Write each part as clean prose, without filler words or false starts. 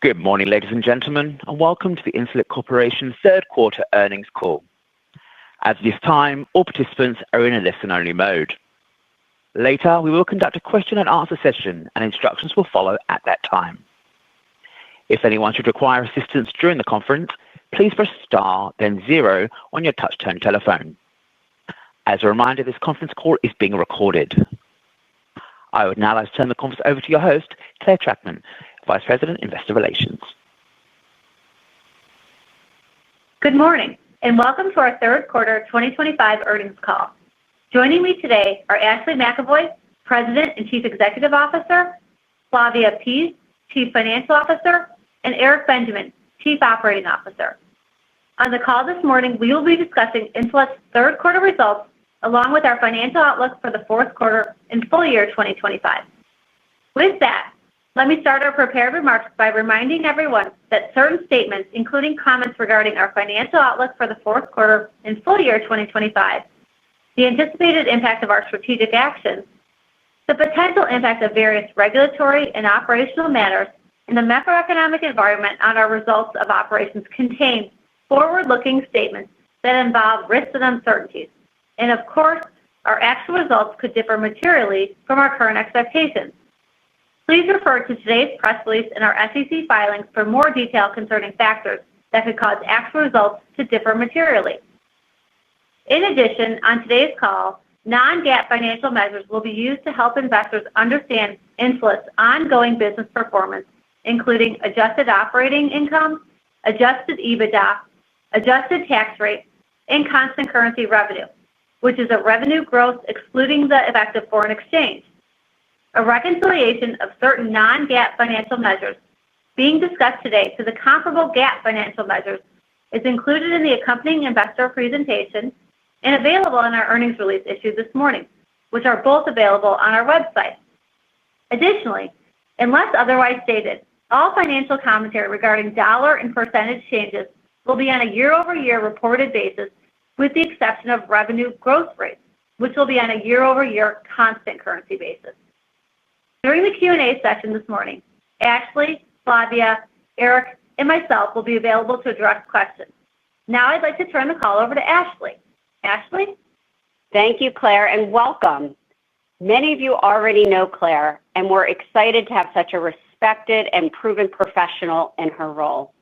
Good morning, ladies and gentlemen, and welcome to the Insulet Corporation third quarter earnings call. At this time, all participants are in a listen-only mode. Later, we will conduct a question and answer session, and instructions will follow at that time. If anyone should require assistance during the conference, please press star, then 0 on your touch-tone telephone. As a reminder, this conference call is being recorded. I would now like to turn the conference over to your host, Claire Trachtman, Vice President, Investor Relations. Good morning, and welcome to our third quarter 2025 earnings call. Joining me today are Ashley McEvoy, President and Chief Executive Officer, Flavia Pease, Chief Financial Officer, and Eric Benjamin, Chief Operating Officer. On the call this morning, we will be discussing Insulet's third quarter results, along with our financial outlook for the fourth quarter and full year 2025. With that, let me start our prepared remarks by reminding everyone that certain statements, including comments regarding our financial outlook for the fourth quarter and full year 2025, the anticipated impact of our strategic actions, the potential impact of various regulatory and operational matters, and the macroeconomic environment on our results of operations contain forward-looking statements that involve risks and uncertainties. And of course, our actual results could differ materially from our current expectations. Please refer to today's press release and our SEC filings for more detail concerning factors that could cause actual results to differ materially. In addition, on today's call, non-GAAP financial measures will be used to help investors understand Insulet's ongoing business performance, including adjusted operating income, adjusted EBITDA, adjusted tax rate, and constant currency revenue, which is a revenue growth excluding the effect of foreign exchange. A reconciliation of certain non-GAAP financial measures being discussed today to the comparable GAAP financial measures is included in the accompanying investor presentation and available in our earnings release issued this morning, which are both available on our website. Additionally, unless otherwise stated, all financial commentary regarding dollar and percentage changes will be on a year-over-year reported basis, with the exception of revenue growth rates, which will be on a year-over-year constant currency basis. During the Q&A session this morning, Ashley, Flavia, Eric, and myself will be available to address questions. Now I'd like to turn the call over to Ashley. Ashley? Thank you, Claire, and welcome. Many of you already know Claire, and we're excited to have such a respected and proven professional in her role.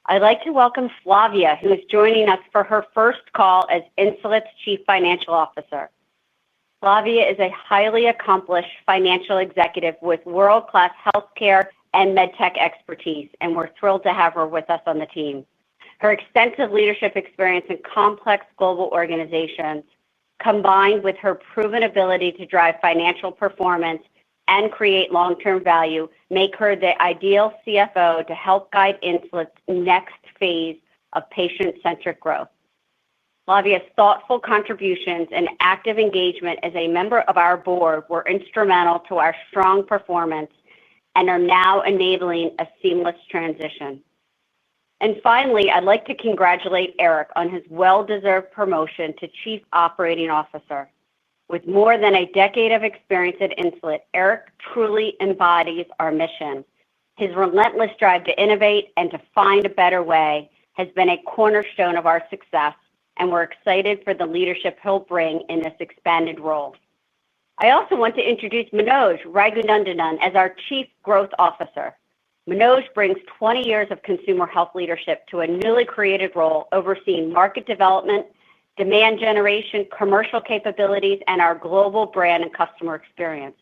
I'd like to welcome Flavia, who is joining us for her first call as Insulet's Chief Financial Officer. Flavia is a highly accomplished financial executive with world-class healthcare and medtech expertise, and we're thrilled to have her with us on the team. Her extensive leadership experience in complex global organizations, combined with her proven ability to drive financial performance and create long-term value, make her the ideal CFO to help guide Insulet's next phase of patient-centric growth. Flavia's thoughtful contributions and active engagement as a member of our board were instrumental to our strong performance and are now enabling a seamless transition. And finally, I'd like to congratulate Eric on his well-deserved promotion to Chief Operating Officer. With more than a decade of experience at Insulet, Eric truly embodies our mission. His relentless drive to innovate and to find a better way has been a cornerstone of our success, and we're excited for the leadership he'll bring in this expanded role. I also want to introduce Manoj Raghunandanan as our Chief Growth Officer. Manoj brings 20 years of consumer health leadership to a newly created role overseeing market development, demand generation, commercial capabilities, and our global brand and customer experience.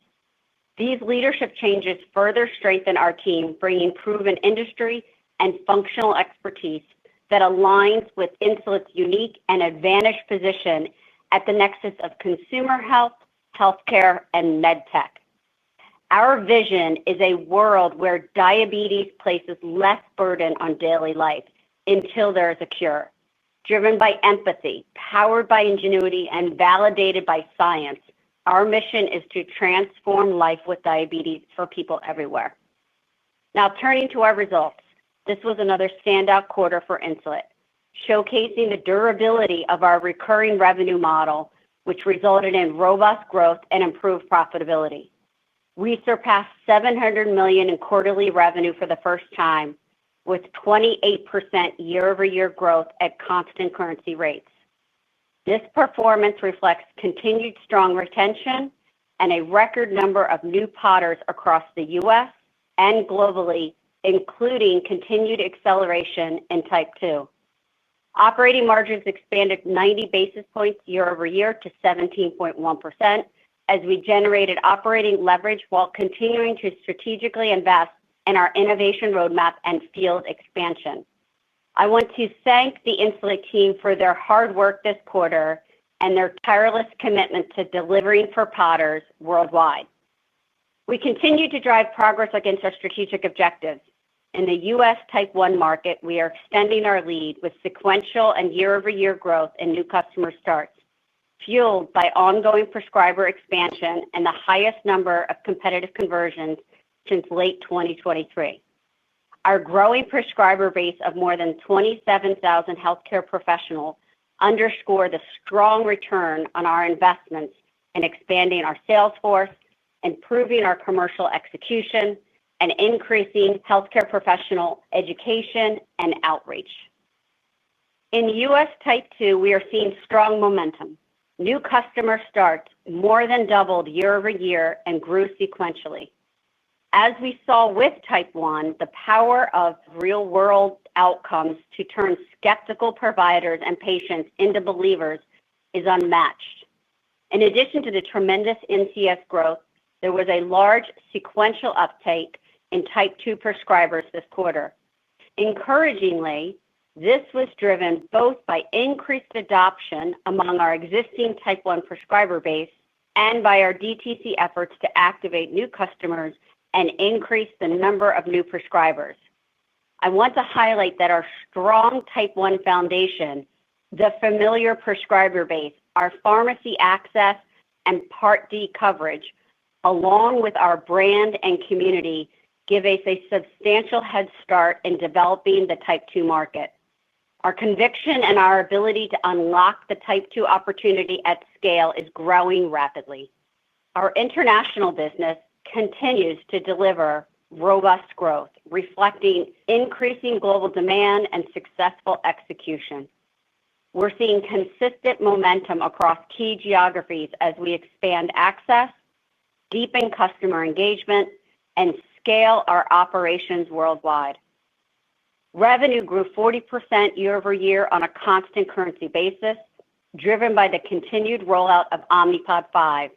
These leadership changes further strengthen our team, bringing proven industry and functional expertise that aligns with Insulet's unique and advantaged position at the nexus of consumer health, healthcare, and medtech. Our vision is a world where diabetes places less burden on daily life until there is a cure. Driven by empathy, powered by ingenuity, and validated by science, our mission is to transform life with diabetes for people everywhere. Now, turning to our results, this was another standout quarter for Insulet, showcasing the durability of our recurring revenue model, which resulted in robust growth and improved profitability. We surpassed $700 million in quarterly revenue for the first time, with 28% year-over-year growth at constant currency rates. This performance reflects continued strong retention and a record number of new Podders across the U.S. and globally, including continued acceleration in Type 2. Operating margins expanded 90 basis points year-over-year to 17.1% as we generated operating leverage while continuing to strategically invest in our innovation roadmap and field expansion. I want to thank the Insulet team for their hard work this quarter and their tireless commitment to delivering for Podders worldwide. We continue to drive progress against our strategic objectives. In the U.S. Type 1 market, we are extending our lead with sequential and year-over-year growth in new customer starts, fueled by ongoing prescriber expansion and the highest number of competitive conversions since late 2023. Our growing prescriber base of more than 27,000 healthcare professionals underscore the strong return on our investments in expanding our sales force, improving our commercial execution, and increasing healthcare professional education and outreach. In U.S. Type 2, we are seeing strong momentum. New customer starts more than doubled year-over-year and grew sequentially. As we saw with Type 1, the power of real-world outcomes to turn skeptical providers and patients into believers is unmatched. In addition to the tremendous NCS growth, there was a large sequential uptake in Type 2 prescribers this quarter. Encouragingly, this was driven both by increased adoption among our existing Type 1 prescriber base and by our DTC efforts to activate new customers and increase the number of new prescribers. I want to highlight that our strong Type 1 foundation, the familiar prescriber base, our pharmacy access, and Part D coverage, along with our brand and community, give us a substantial head start in developing the Type 2 market. Our conviction and our ability to unlock the Type 2 opportunity at scale is growing rapidly. Our international business continues to deliver robust growth, reflecting increasing global demand and successful execution. We're seeing consistent momentum across key geographies as we expand access, deepen customer engagement, and scale our operations worldwide. Revenue grew 40% year-over-year on a constant currency basis, driven by the continued rollout of Omnipod 5.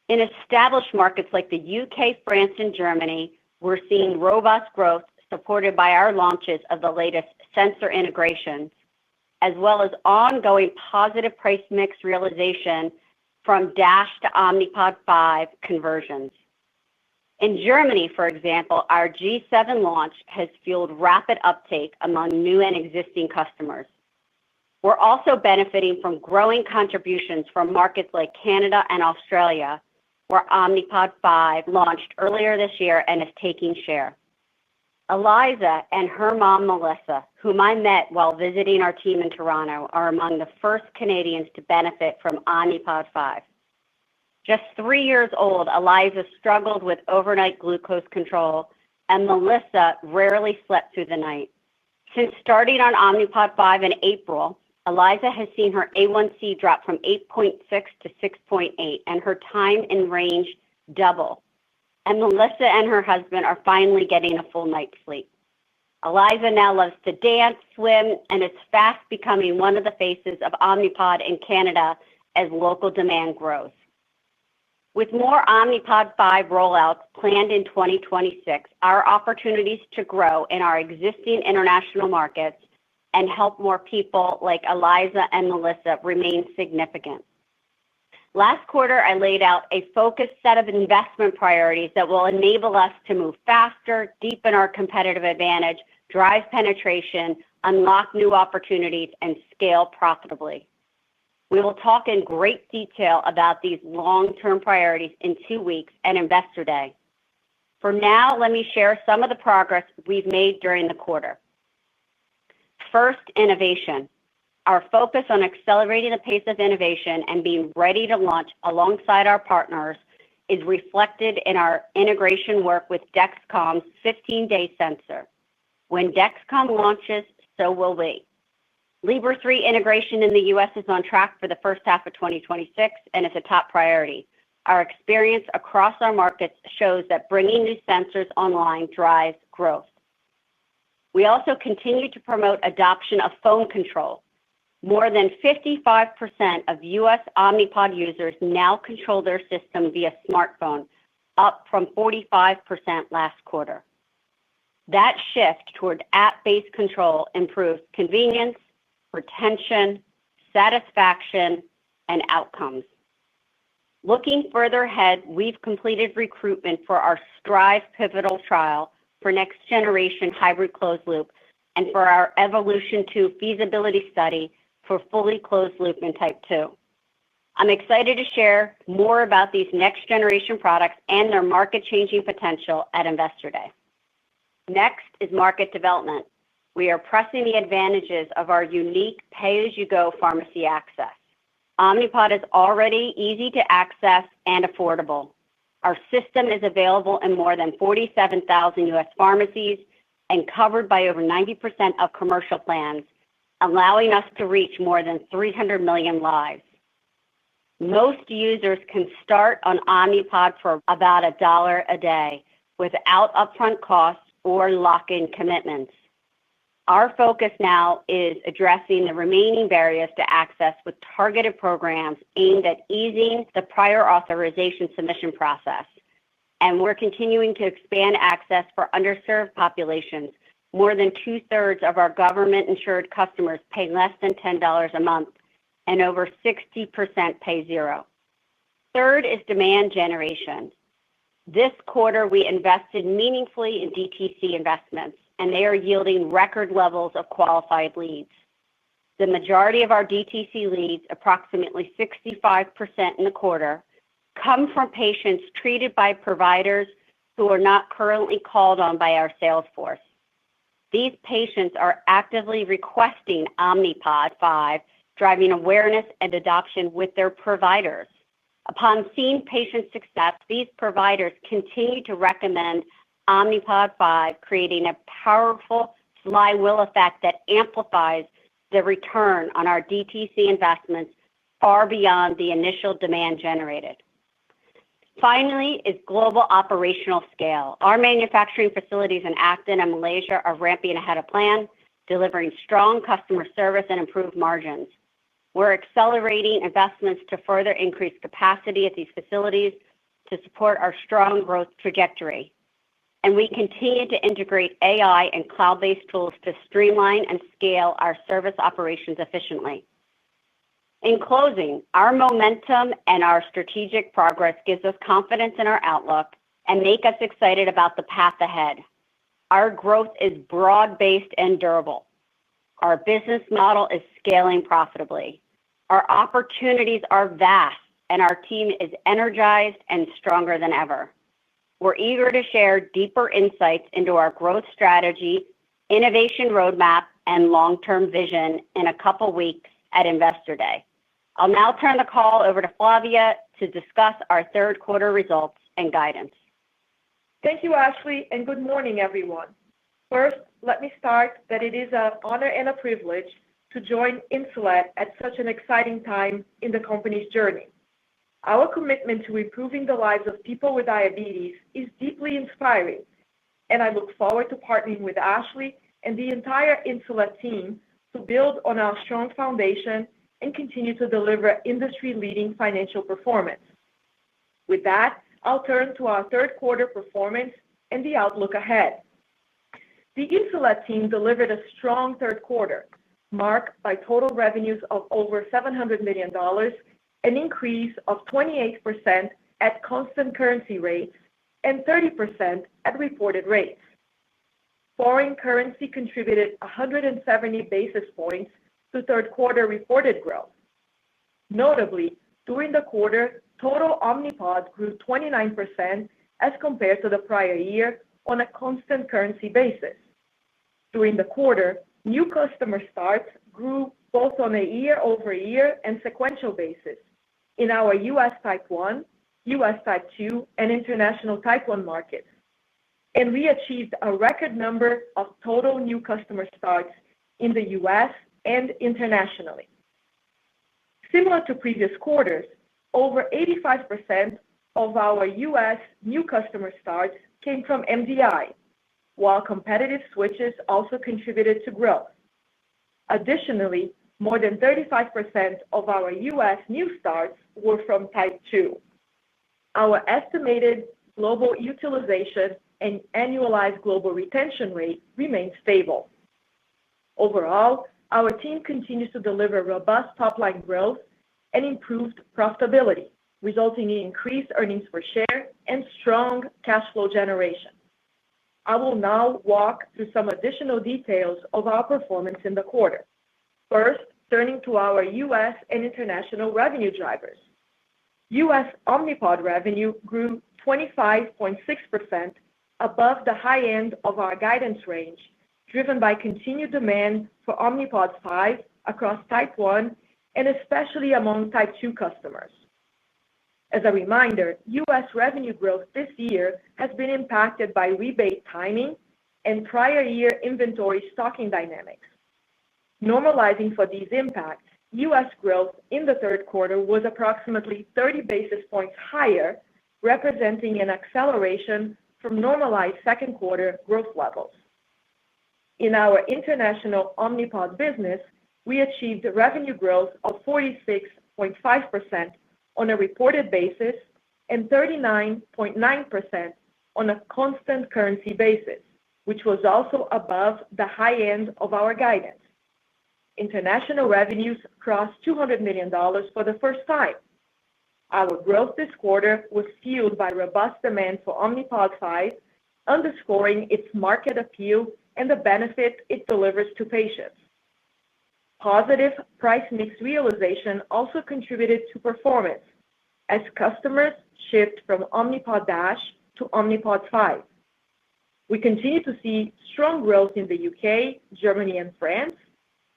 In established markets like the UK, France, and Germany, we're seeing robust growth supported by our launches of the latest sensor integrations, as well as ongoing positive price mix realization from Dash to Omnipod 5 conversions. In Germany, for example, our G7 launch has fueled rapid uptake among new and existing customers. We're also benefiting from growing contributions from markets like Canada and Australia, where Omnipod 5 launched earlier this year and is taking share. Eliza and her mom, Melissa, whom I met while visiting our team in Toronto, are among the first Canadians to benefit from Omnipod 5. Just 3 years old, Eliza struggled with overnight glucose control, and Melissa rarely slept through the night. Since starting on Omnipod 5 in April, Eliza has seen her A1C drop from 8.6 to 6.8, and her time in range double. And Melissa and her husband are finally getting a full night's sleep. Eliza now loves to dance, swim, and is fast becoming one of the faces of Omnipod in Canada as local demand grows. With more Omnipod 5 rollouts planned in 2026, our opportunities to grow in our existing international markets and help more people like Eliza and Melissa remain significant. Last quarter, I laid out a focused set of investment priorities that will enable us to move faster, deepen our competitive advantage, drive penetration, unlock new opportunities, and scale profitably. We will talk in great detail about these long-term priorities in 2 weeks at Investor Day. For now, let me share some of the progress we've made during the quarter. First, innovation. Our focus on accelerating the pace of innovation and being ready to launch alongside our partners is reflected in our integration work with Dexcom's 15-day sensor. When Dexcom launches, so will we. Libre 3 integration in the U.S. is on track for the first half of 2026 and is a top priority. Our experience across our markets shows that bringing new sensors online drives growth. We also continue to promote adoption of phone control. More than 55% of U.S. Omnipod users now control their system via smartphone, up from 45% last quarter. That shift toward app-based control improves convenience, retention, satisfaction, and outcomes. Looking further ahead, we've completed recruitment for our STRIVE pivotal trial for next-generation hybrid closed loop and for our Evolution 2 feasibility study for fully closed loop in type 2. I'm excited to share more about these next-generation products and their market-changing potential at Investor Day. Next is market development. We are pressing the advantages of our unique pay-as-you-go pharmacy access. Omnipod is already easy to access and affordable. Our system is available in more than 47,000 U.S. pharmacies and covered by over 90% of commercial plans, allowing us to reach more than 300 million lives. Most users can start on Omnipod for about $1 a day without upfront costs or lock-in commitments. Our focus now is addressing the remaining barriers to access with targeted programs aimed at easing the prior authorization submission process. And we're continuing to expand access for underserved populations. More than 2/3 of our government-insured customers pay less than $10 a month, and over 60% pay zero. Third is demand generation. This quarter, we invested meaningfully in DTC investments, and they are yielding record levels of qualified leads. The majority of our DTC leads, approximately 65% in the quarter, come from patients treated by providers who are not currently called on by our sales force. These patients are actively requesting Omnipod 5, driving awareness and adoption with their providers. Upon seeing patient success, these providers continue to recommend Omnipod 5, creating a powerful flywheel effect that amplifies the return on our DTC investments far beyond the initial demand generated. Finally is global operational scale. Our manufacturing facilities in Acton and Malaysia are ramping ahead of plan, delivering strong customer service and improved margins. We're accelerating investments to further increase capacity at these facilities to support our strong growth trajectory. And we continue to integrate AI and cloud-based tools to streamline and scale our service operations efficiently. In closing, our momentum and our strategic progress gives us confidence in our outlook and make us excited about the path ahead. Our growth is broad-based and durable. Our business model is scaling profitably. Our opportunities are vast, and our team is energized and stronger than ever. We're eager to share deeper insights into our growth strategy, innovation roadmap, and long-term vision in a couple weeks at Investor Day. I'll now turn the call over to Flavia to discuss our third quarter results and guidance. Thank you, Ashley, and good morning, everyone. First, let me start that it is an honor and a privilege to join Insulet at such an exciting time in the company's journey. Our commitment to improving the lives of people with diabetes is deeply inspiring, and I look forward to partnering with Ashley and the entire Insulet team to build on our strong foundation and continue to deliver industry-leading financial performance. With that, I'll turn to our third quarter performance and the outlook ahead. The Insulet team delivered a strong third quarter, marked by total revenues of over $700 million, an increase of 28% at constant currency rates and 30% at reported rates. Foreign currency contributed 170 basis points to third quarter reported growth. Notably, during the quarter, total Omnipod grew 29% as compared to the prior year on a constant currency basis. During the quarter, new customer starts grew both on a year-over-year and sequential basis in our U.S. type 1, U.S. Type 2 and international Type 1 markets, and we achieved a record number of total new customer starts in the U.S. and internationally. Similar to previous quarters, over 85% of our U.S. new customer starts came from MDI, while competitive switches also contributed to growth. Additionally, more than 35% of our U.S. new starts were from Type 2. Our estimated global utilization and annualized global retention rate remain stable. Overall, our team continues to deliver robust top-line growth and improved profitability, resulting in increased earnings per share and strong cash flow generation. I will now walk through some additional details of our performance in the quarter. First, turning to our U.S. and international revenue drivers. U.S. Omnipod revenue grew 25.6% above the high end of our guidance range, driven by continued demand for Omnipod 5 across Type 1 and especially among Type 2 customers. As a reminder, U.S. revenue growth this year has been impacted by rebate timing and prior year inventory stocking dynamics. Normalizing for these impacts, U.S. growth in the third quarter was approximately 30 basis points higher, representing an acceleration from normalized second quarter growth levels. In our international Omnipod business, we achieved revenue growth of 46.5% on a reported basis and 39.9% on a constant currency basis, which was also above the high end of our guidance. International revenues crossed $200 million for the first time. Our growth this quarter was fueled by robust demand for Omnipod 5, underscoring its market appeal and the benefit it delivers to patients. Positive price mix realization also contributed to performance as customers shift from Omnipod DASH to Omnipod 5. We continue to see strong growth in the UK, Germany, and France,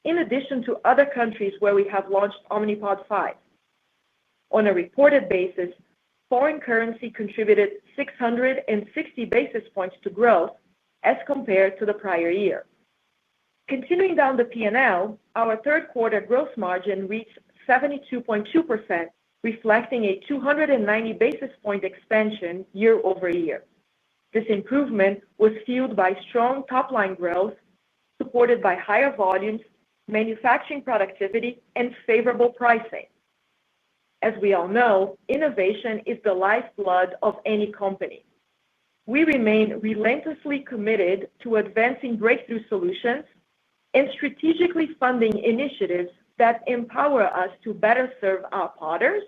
in addition to other countries where we have launched Omnipod 5. On a reported basis, foreign currency contributed 660 basis points to growth as compared to the prior year. Continuing down the P&L, our third quarter gross margin reached 72.2%, reflecting a 290 basis point expansion year over year. This improvement was fueled by strong top-line growth, supported by higher volumes, manufacturing productivity, and favorable pricing. As we all know, innovation is the lifeblood of any company. We remain relentlessly committed to advancing breakthrough solutions and strategically funding initiatives that empower us to better serve our Podders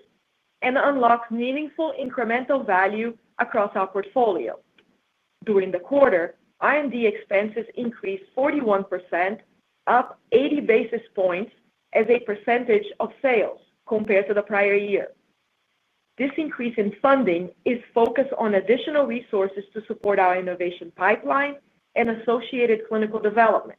and unlock meaningful incremental value across our portfolio. During the quarter, R&D expenses increased 41%, up 80 basis points as a percentage of sales compared to the prior year. This increase in funding is focused on additional resources to support our innovation pipeline and associated clinical development.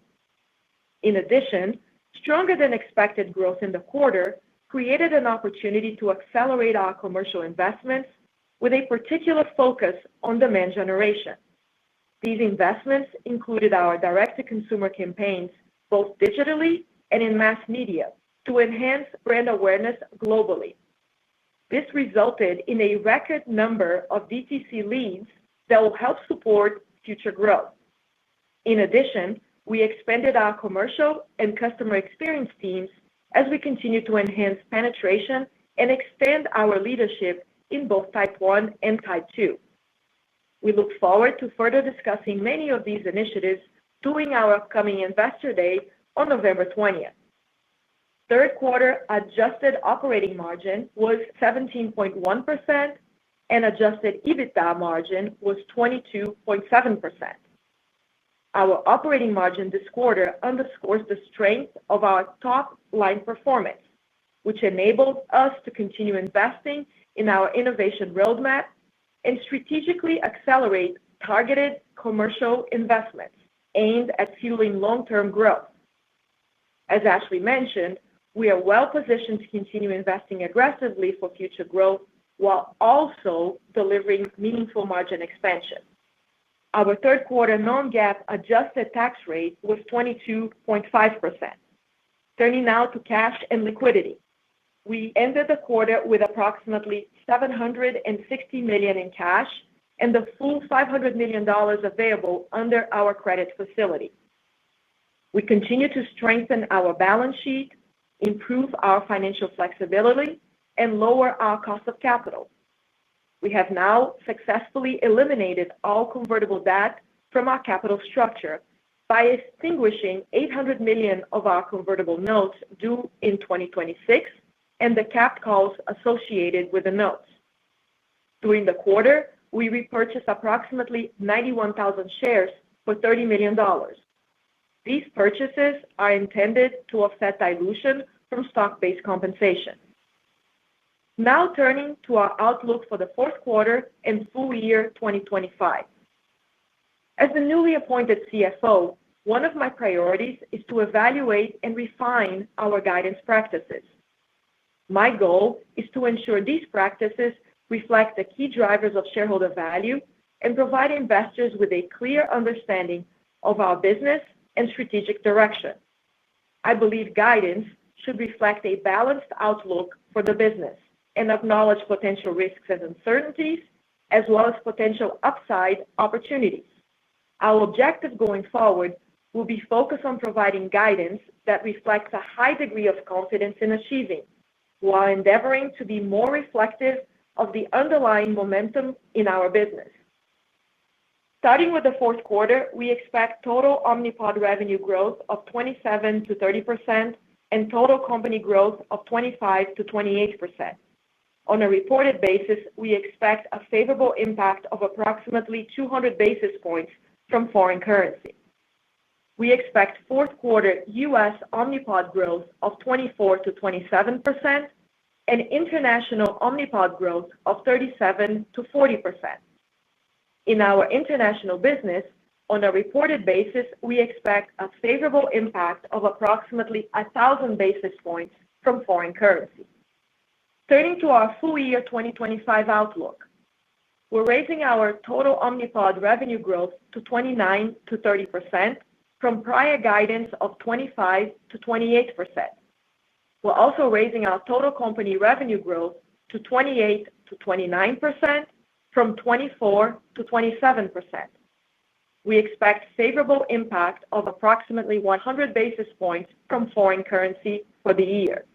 In addition, stronger than expected growth in the quarter created an opportunity to accelerate our commercial investments with a particular focus on demand generation. These investments included our direct-to-consumer campaigns, both digitally and in mass media, to enhance brand awareness globally. This resulted in a record number of DTC leads that will help support future growth. In addition, we expanded our commercial and customer experience teams as we continue to enhance penetration and extend our leadership in both Type 1 and Type 2. We look forward to further discussing many of these initiatives during our upcoming Investor Day on November 20th. Third quarter adjusted operating margin was 17.1% and adjusted EBITDA margin was 22.7%. Our operating margin this quarter underscores the strength of our top-line performance, which enables us to continue investing in our innovation roadmap and strategically accelerate targeted commercial investments aimed at fueling long-term growth. As Ashley mentioned, we are well positioned to continue investing aggressively for future growth while also delivering meaningful margin expansion. Our third quarter non-GAAP adjusted tax rate was 22.5%. Turning now to cash and liquidity. We ended the quarter with approximately $760 million in cash and the full $500 million available under our credit facility. We continue to strengthen our balance sheet, improve our financial flexibility, and lower our cost of capital. We have now successfully eliminated all convertible debt from our capital structure by extinguishing $800 million of our convertible notes due in 2026 and the capped calls associated with the notes. During the quarter, we repurchased approximately 91,000 shares for $30 million. These purchases are intended to offset dilution from stock-based compensation. Now turning to our outlook for the fourth quarter and full year 2025. As the newly appointed CFO, one of my priorities is to evaluate and refine our guidance practices. My goal is to ensure these practices reflect the key drivers of shareholder value and provide investors with a clear understanding of our business and strategic direction. I believe guidance should reflect a balanced outlook for the business and acknowledge potential risks and uncertainties, as well as potential upside opportunities. Our objective going forward will be focused on providing guidance that reflects a high degree of confidence in achieving, while endeavoring to be more reflective of the underlying momentum in our business. Starting with the fourth quarter, we expect total Omnipod revenue growth of 27% to 30% and total company growth of 25% to 28%. On a reported basis, we expect a favorable impact of approximately 200 basis points from foreign currency. We expect fourth quarter U.S. Omnipod growth of 24% to 27% and international Omnipod growth of 37% to 40%. In our international business, on a reported basis, we expect a favorable impact of approximately 1,000 basis points from foreign currency. Turning to our full year 2025 outlook, we're raising our total Omnipod revenue growth to 29% to 30% from prior guidance of 25% to 28%. We're also raising our total company revenue growth to 28% to 29% from 24% to 27%. We expect favorable impact of approximately 100 basis points from foreign currency for the year.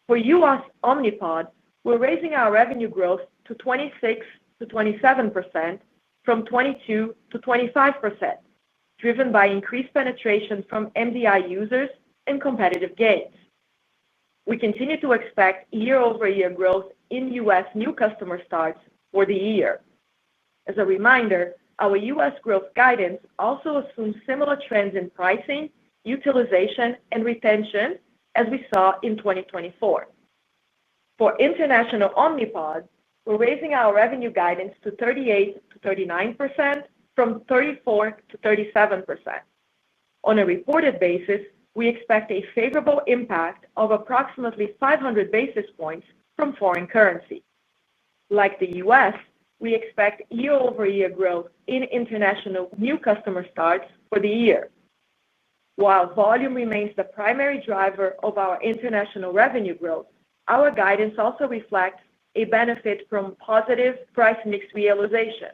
For U.S. Omnipod, we're raising our revenue growth to 26% to 27% from 22% to 25%, driven by increased penetration from MDI users and competitive gains. We continue to expect year-over-year growth in U.S. new customer starts for the year. As a reminder, our U.S. growth guidance also assumes similar trends in pricing, utilization, and retention as we saw in 2024. For international Omnipod, we're raising our revenue guidance to 38% to 39% from 34% to 37%. On a reported basis, we expect a favorable impact of approximately 500 basis points from foreign currency. Like the U.S., we expect year-over-year growth in international new customer starts for the year. While volume remains the primary driver of our international revenue growth, our guidance also reflects a benefit from positive price mix realization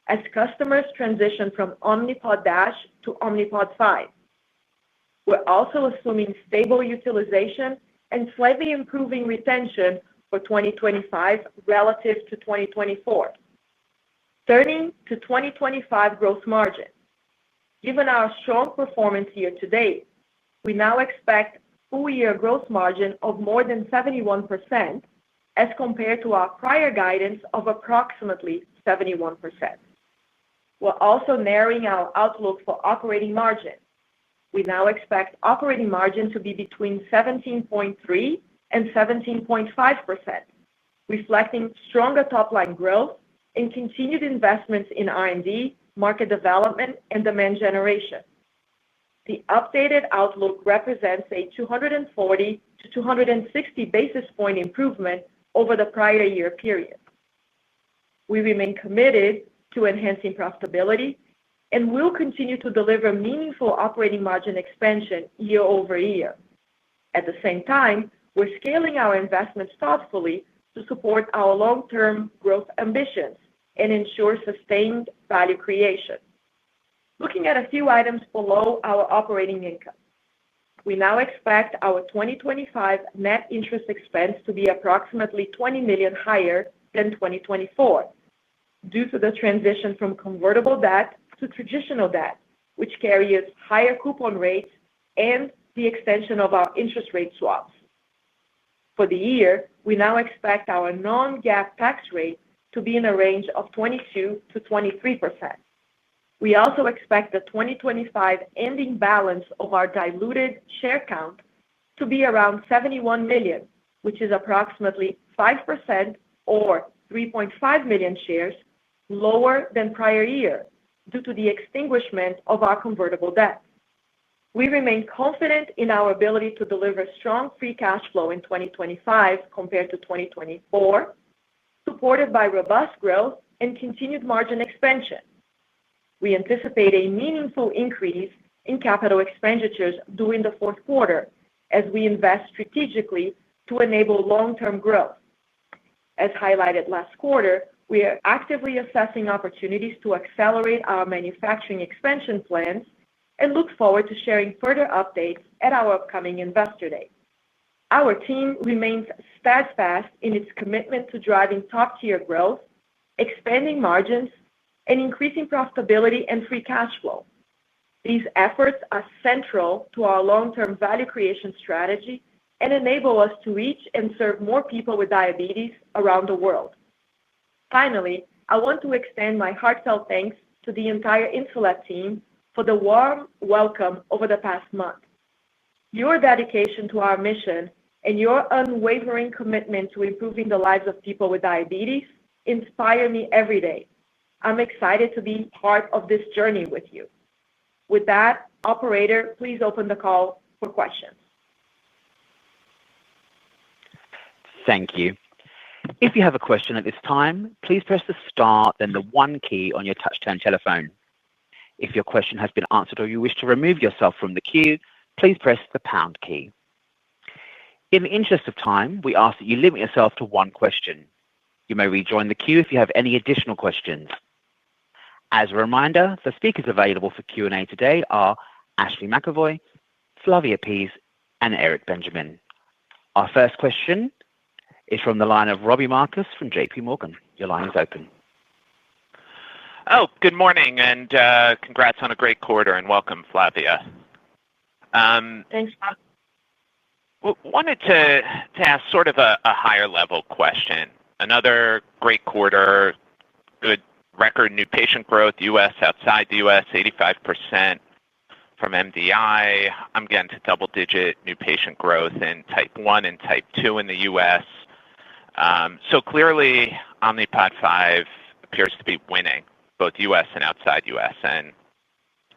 as customers transition from Omnipod DASH to Omnipod 5. We're also assuming stable utilization and slightly improving retention for 2025 relative to 2024. Turning to 2025 gross margin. Given our strong performance year to date, we now expect full year gross margin of more than 71% as compared to our prior guidance of approximately 71%. We're also narrowing our outlook for operating margin. We now expect operating margin to be between 17.3% and 17.5%, reflecting stronger top-line growth and continued investments in R&D, market development, and demand generation. The updated outlook represents a 240 to 260 basis point improvement over the prior year period. We remain committed to enhancing profitability and will continue to deliver meaningful operating margin expansion year-over-year. At the same time, we're scaling our investments thoughtfully to support our long-term growth ambitions and ensure sustained value creation. Looking at a few items below our operating income, we now expect our 2025 net interest expense to be approximately $20 million higher than 2024 due to the transition from convertible debt to traditional debt, which carries higher coupon rates and the extension of our interest rate swaps. For the year, we now expect our non-GAAP tax rate to be in a range of 22% to 23%. We also expect the 2025 ending balance of our diluted share count to be around 71 million, which is approximately 5% or 3.5 million shares lower than prior year due to the extinguishment of our convertible debt. We remain confident in our ability to deliver strong free cash flow in 2025 compared to 2024, supported by robust growth and continued margin expansion. We anticipate a meaningful increase in capital expenditures during the fourth quarter as we invest strategically to enable long-term growth. As highlighted last quarter, we are actively assessing opportunities to accelerate our manufacturing expansion plans and look forward to sharing further updates at our upcoming Investor Day. Our team remains steadfast in its commitment to driving top-tier growth, expanding margins, and increasing profitability and free cash flow. These efforts are central to our long-term value creation strategy and enable us to reach and serve more people with diabetes around the world. Finally, I want to extend my heartfelt thanks to the entire Insulet team for the warm welcome over the past month. Your dedication to our mission and your unwavering commitment to improving the lives of people with diabetes inspire me every day. I'm excited to be part of this journey with you. With that, operator, please open the call for questions. Thank you. If you have a question at this time, please press the star, then the 1 key on your touch-tone telephone. If your question has been answered or you wish to remove yourself from the queue, please press the pound key. In the interest of time, we ask that you limit yourself to 1 question. You may rejoin the queue if you have any additional questions. As a reminder, the speakers available for Q&A today are Ashley McEvoy, Flavia Pease, and Eric Benjamin. Our first question is from the line of Robbie Marcus from JP Morgan. Your line is open. Oh, good morning, and congrats on a great quarter, and welcome, Flavia. Thanks, Bob. Wanted to ask sort of a higher level question. Another great quarter, good record new patient growth, U.S., outside the U.S., 85% from MDI. I'm getting to double-digit new patient growth in type 1 and type 2 in the U.S. So clearly, Omnipod 5 appears to be winning, both U.S. and outside U.S. And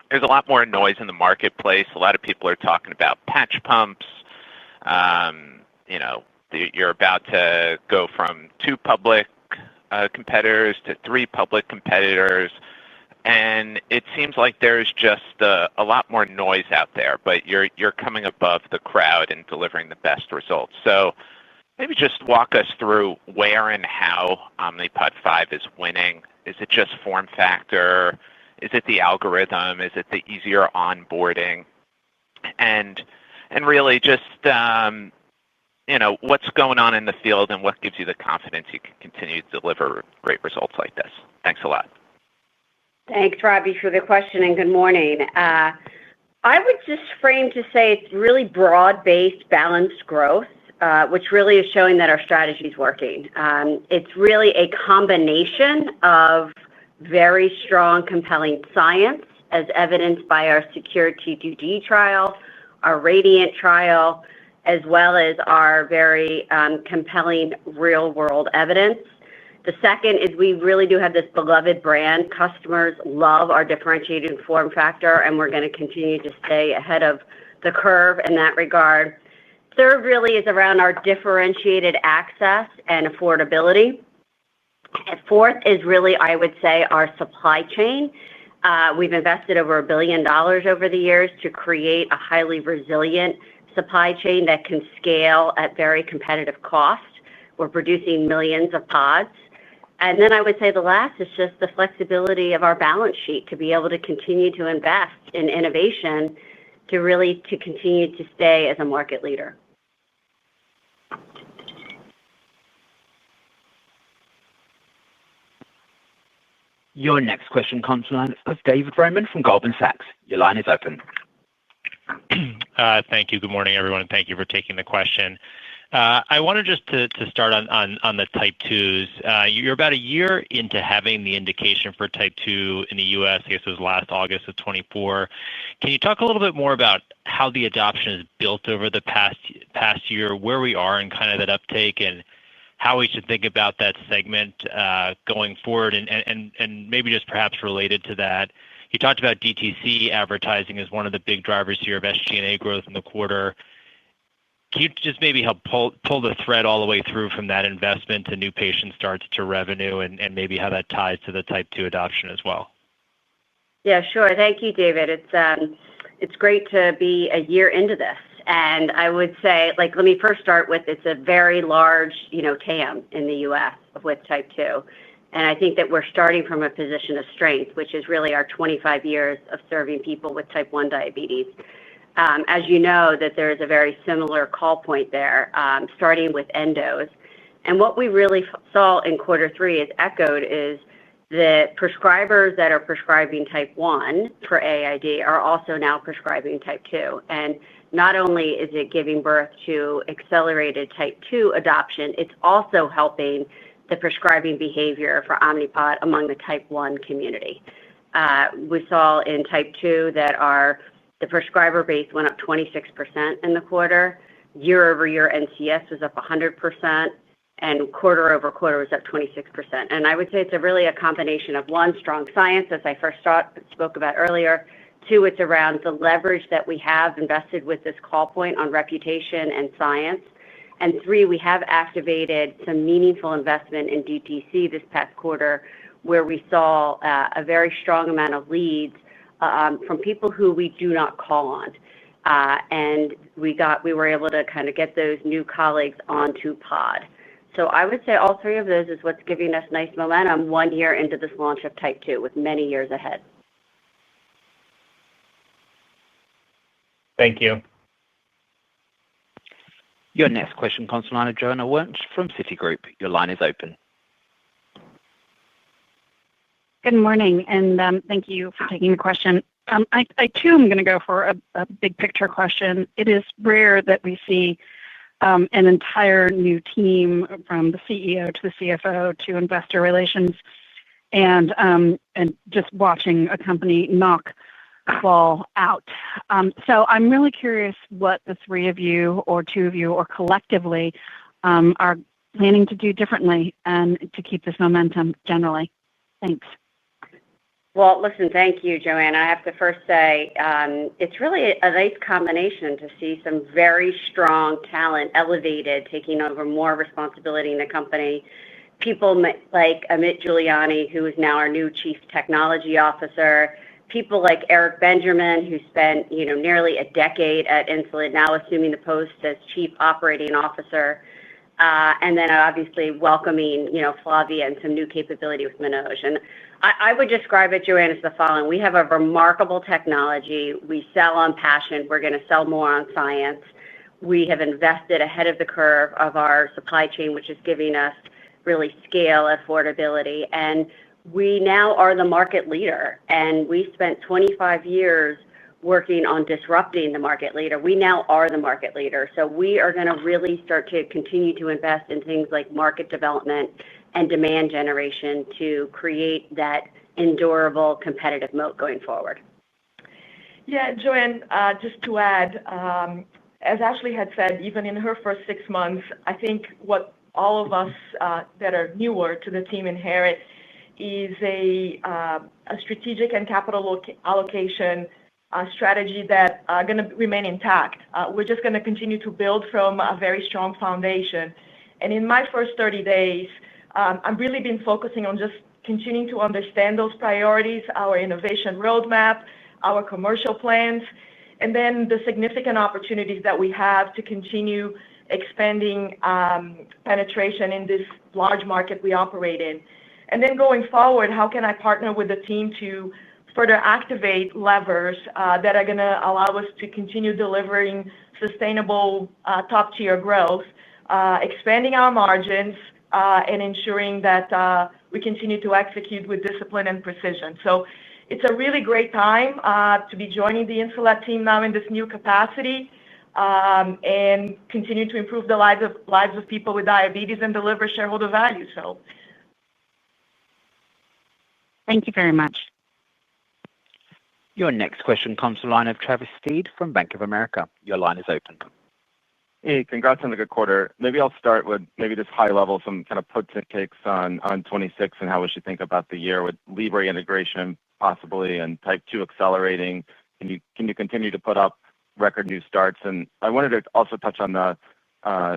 there's a lot more noise in the marketplace. A lot of people are talking about patch pumps. You're about to go from 2 public competitors to 3 public competitors. And it seems like there's just a lot more noise out there, but you're coming above the crowd and delivering the best results. So maybe just walk us through where and how Omnipod 5 is winning. Is it just form factor? Is it the algorithm? Is it the easier onboarding? And really just, what's going on in the field and what gives you the confidence you can continue to deliver great results like this? Thanks a lot. Thanks, Robbie, for the question, and good morning. I would just frame to say it's really broad-based, balanced growth, which really is showing that our strategy is working. It's really a combination of very strong, compelling science, as evidenced by our SECURE-T2D trial, our RADIANT trial, as well as our very compelling real-world evidence. The second is we really do have this beloved brand. Customers love our differentiated form factor, and we're going to continue to stay ahead of the curve in that regard. Third really is around our differentiated access and affordability. And fourth is really, I would say, our supply chain. We've invested over $1 billion over the years to create a highly resilient supply chain that can scale at very competitive cost. We're producing millions of pods. And then I would say the last is just the flexibility of our balance sheet to be able to continue to invest in innovation to continue to stay as a market leader. Your next question comes from David Roman from Goldman Sachs. Your line is open. Thank you. Good morning, everyone, and thank you for taking the question. I wanted just to start on the type 2s. You're about a year into having the indication for type 2 in the U.S. I guess it was last August of 2024. Can you talk a little bit more about how the adoption is built over the past year, where we are in kind of that uptake, and how we should think about that segment going forward? And maybe just perhaps related to that, you talked about DTC advertising as one of the big drivers here of SG&A growth in the quarter. Can you just maybe help pull the thread all the way through from that investment to new patient starts to revenue and maybe how that ties to the type 2 adoption as well? Yeah, sure. Thank you, David. It's great to be a year into this. And I would say, let me first start with it's a very large, TAM in the U.S. with type 2. And I think that we're starting from a position of strength, which is really our 25 years of serving people with type 1 diabetes. As you know, that there is a very similar call point there, starting with endos. And what we really saw in Q3 is echoed is the prescribers that are prescribing type 1 for AID are also now prescribing type 2. And not only is it giving birth to accelerated type 2 adoption, it's also helping the prescribing behavior for Omnipod among the type 1 community. We saw in type 2 that the prescriber base went up 26% in the quarter. Year-over-year NCS was up 100%, and quarter-over-quarter was up 26%. And I would say it's really a combination of, one, strong science, as I first spoke about earlier. Two, it's around the leverage that we have invested with this call point on reputation and science. And three, we have activated some meaningful investment in DTC this past quarter, where we saw a very strong amount of leads from people who we do not call on. And we were able to kind of get those new colleagues onto PODD. So I would say all three of those is what's giving us nice momentum 1 year into this launch of type 2 with many years ahead. Thank you. Your next question comes from Joanna Wuensch from Citigroup. Your line is open. Good morning, and thank you for taking the question. I too am going to go for a big picture question. It is rare that we see an entire new team from the CEO to the CFO to investor relations, and just watching a company knock fall out. So I'm really curious what the three of you or two of you or collectively are planning to do differently and to keep this momentum generally. Thanks. Well, listen, thank you, Joanna. I have to first say it's really a nice combination to see some very strong talent elevated, taking over more responsibility in the company. People like Amit Giuliani, who is now our new Chief Technology Officer. People like Eric Benjamin, who spent nearly a decade at Insulet, now assuming the post as Chief Operating Officer. And then obviously welcoming Flavia and some new capability with Manoj. And I would describe it, Joanne, as the following. We have a remarkable technology. We sell on passion. We're going to sell more on science. We have invested ahead of the curve of our supply chain, which is giving us really scale, affordability. And we now are the market leader. And we spent 25 years working on disrupting the market leader. We now are the market leader. So we are going to really start to continue to invest in things like market development and demand generation to create that endurable competitive moat going forward. Yeah, Joanne, just to add, as Ashley had said, even in her first 6 months, I think what all of us that are newer to the team inherit is a strategic and capital allocation strategy that are going to remain intact. We're just going to continue to build from a very strong foundation. And in my first 30 days, I've really been focusing on just continuing to understand those priorities, our innovation roadmap, our commercial plans, and then the significant opportunities that we have to continue expanding penetration in this large market we operate in. And then going forward, how can I partner with the team to further activate levers that are going to allow us to continue delivering sustainable top-tier growth, expanding our margins, and ensuring that we continue to execute with discipline and precision. So it's a really great time to be joining the Insulet team now in this new capacity and continue to improve the lives of people with diabetes and deliver shareholder value. So Thank you very much. Your next question comes to the line of Travis Steed from Bank of America. Your line is open. Hey, congrats on the good quarter. Maybe I'll start with this high level, some kind of puts and takes on 26 and how we should think about the year with Libre integration possibly and type 2 accelerating. Can you continue to put up record new starts? And I wanted to also touch on the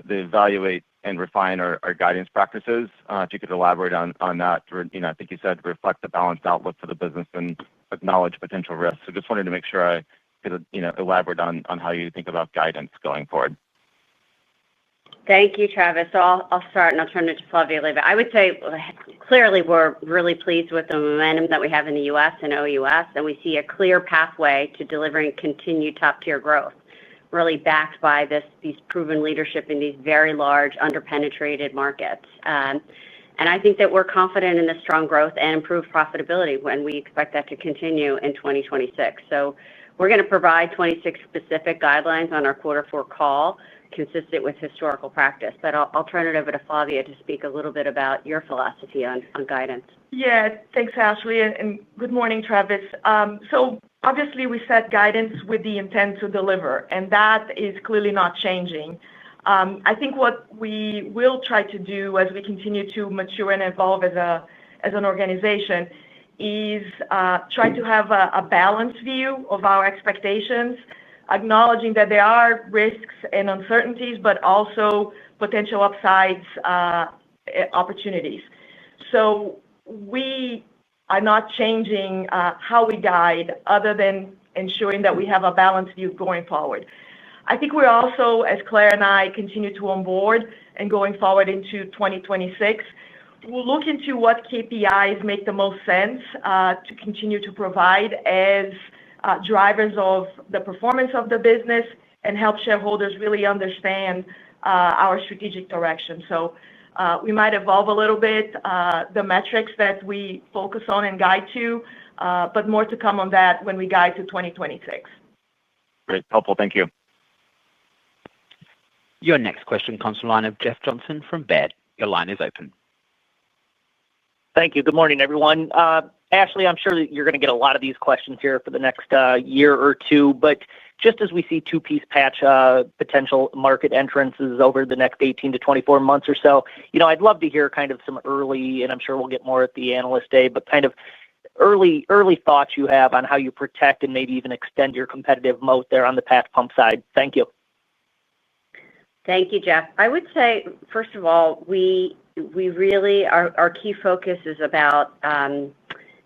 evaluate and refine our guidance practices. If you could elaborate on that. I think you said reflect the balanced outlook for the business and acknowledge potential risks. So just wanted to make sure I could elaborate on how you think about guidance going forward. Thank you, Travis. So I'll start and I'll turn it to Flavia later. I would say clearly we're really pleased with the momentum that we have in the U.S. and OUS, and we see a clear pathway to delivering continued top-tier growth, really backed by these proven leadership in these very large underpenetrated markets. And I think that we're confident in the strong growth and improved profitability when we expect that to continue in 2026. So we're going to provide 26 specific guidelines on our Q4 call, consistent with historical practice. But I'll turn it over to Flavia to speak a little bit about your philosophy on guidance. Yeah, thanks, Ashley, and good morning, Travis. So obviously we set guidance with the intent to deliver, and that is clearly not changing. I think what we will try to do as we continue to mature and evolve as an organization is try to have a balanced view of our expectations, acknowledging that there are risks and uncertainties, but also potential upsides, opportunities. So we are not changing how we guide other than ensuring that we have a balanced view going forward. I think we're also, as Claire and I continue to onboard and going forward into 2026, we'll look into what KPIs make the most sense to continue to provide as drivers of the performance of the business and help shareholders really understand our strategic direction. So we might evolve a little bit the metrics that we focus on and guide to, but more to come on that when we guide to 2026. Great. Helpful. Thank you. Your next question comes to the line of Jeff Johnson from Baird. Your line is open. Thank you. Good morning, everyone. Ashley, I'm sure that you're going to get a lot of these questions here for the next year or two, but just as we see two-piece patch potential market entrances over the next 18 to 24 months or so, I'd love to hear kind of some early, and I'm sure we'll get more at the Analyst Day, but kind of early thoughts you have on how you protect and maybe even extend your competitive moat there on the patch pump side. Thank you. Thank you, Jeff. I would say, first of all, we really, our key focus is about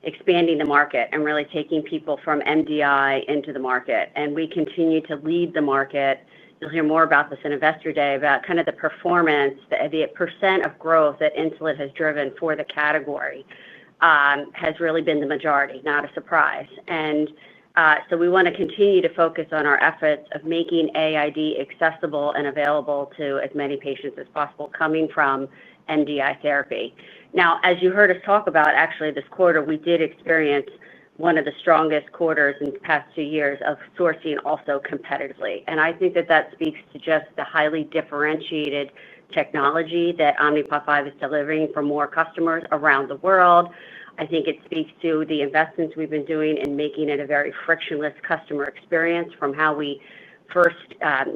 expanding the market and really taking people from MDI into the market. And we continue to lead the market. You'll hear more about this in Investor Day about kind of the performance, the percent of growth that Insulet has driven for the category has really been the majority, not a surprise. And so we want to continue to focus on our efforts of making AID accessible and available to as many patients as possible coming from MDI therapy. Now, as you heard us talk about, actually this quarter, we did experience one of the strongest quarters in the past 2 years of sourcing also competitively. And I think that speaks to just the highly differentiated technology that Omnipod 5 is delivering for more customers around the world. I think it speaks to the investments we've been doing in making it a very frictionless customer experience from how we first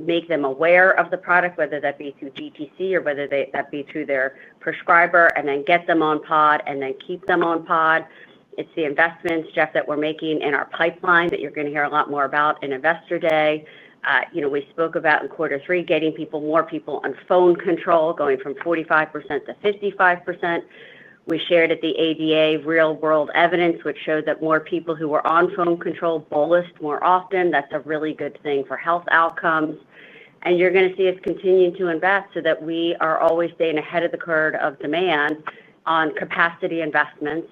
make them aware of the product, whether that be through DTC or whether that be through their prescriber, and then get them on pod and then keep them on pod, It's the investments, Jeff, that we're making in our pipeline that you're going to hear a lot more about in Investor Day. We spoke about in Q3 getting more people on phone control, going from 45% to 55%. We shared at the ADA real-world evidence, which showed that more people who were on phone control bolused more often. That's a really good thing for health outcomes. And you're going to see us continue to invest so that we are always staying ahead of the curve of demand on capacity investments